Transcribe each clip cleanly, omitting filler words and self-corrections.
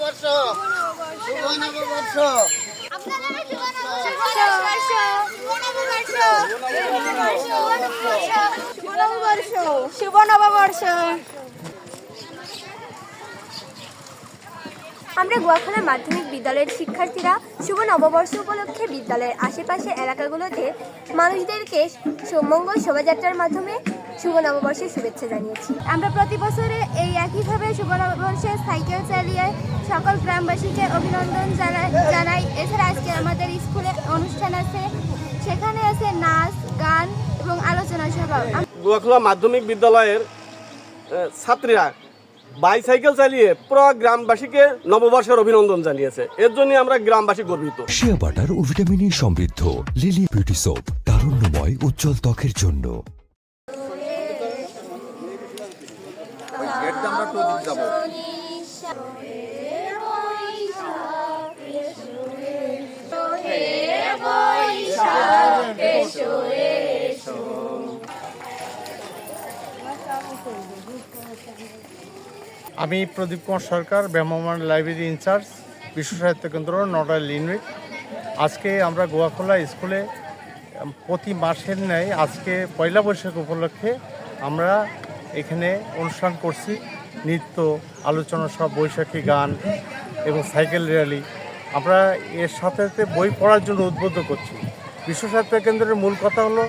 নববর্ষ, শুভ নববর্ষ। শুভ নববর্ষ। আমরা গোয়াখোলা মাধ্যমিক বিদ্যালয়ের শিক্ষার্থীরা শুভ নববর্ষ উপলক্ষে বিদ্যালয়ের আশেপাশে এলাকাগুলোতে মানুষদেরকে মঙ্গল শোভাযাত্রার মাধ্যমে শুভ নববর্ষের শুভেচ্ছা জানিয়েছি। আমরা প্রতি বছরে এই একইভাবে শুভ নববর্ষে সাইকেল চালিয়ে সকল গ্রামবাসীকে অভিনন্দন জানাই। এছাড়া আজকে আমাদের স্কুলে অনুষ্ঠান আছে, সেখানে আছে নাচ, গান এবং আলোচনা সভা। গোয়াখোলা মাধ্যমিক বিদ্যালয়ের ছাত্রীরা বাইসাইকেল চালিয়ে পুরো গ্রামবাসীকে নববর্ষের অভিনন্দন জানিয়েছে। এর জন্য আমরা গ্রামবাসী গর্বিত। শিয়া বাটার ও ভিটামিনে সমৃদ্ধ লিলি বিউটি সোপ, তারুণ্যময় উজ্জ্বল ত্বকের জন্য। আমি প্রদীপ কুমার সরকার, ব্যামমান লাইব্রেরি ইনচার্জ, বিশ্ব সাহিত্য কেন্দ্র নডাল ইউনিট। আজকে আমরা গোয়াখোলা স্কুলে প্রতি মাসের ন্যায় আজকে পয়লা বৈশাখ উপলক্ষে আমরা এখানে অনুষ্ঠান করছি। নৃত্য, আলোচনা সব, বৈশাখী গান এবং সাইকেল র্যালি। আমরা এর সাথে সাথে বই পড়ার জন্য উদ্বুদ্ধ করছি। বিশ্ব সাহিত্য কেন্দ্রের মূল কথা হলো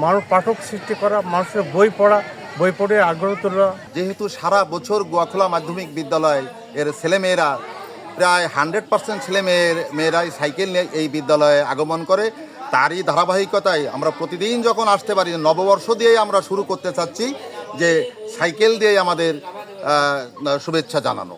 মানুষ পাঠক সৃষ্টি করা, মানুষের বই পড়া, বই পড়ে আগ্রহ তোলা। যেহেতু সারা বছর গোয়াখোলা মাধ্যমিক বিদ্যালয় এর ছেলেমেয়েরা প্রায় 100% ছেলেমেয়েরাই সাইকেল নিয়ে এই বিদ্যালয়ে আগমন করে, তারই ধারাবাহিকতায় আমরা প্রতিদিন যখন আসতে পারি, নববর্ষ দিয়েই আমরা শুরু করতে চাচ্ছি যে সাইকেল দিয়ে আমাদের শুভেচ্ছা জানানো।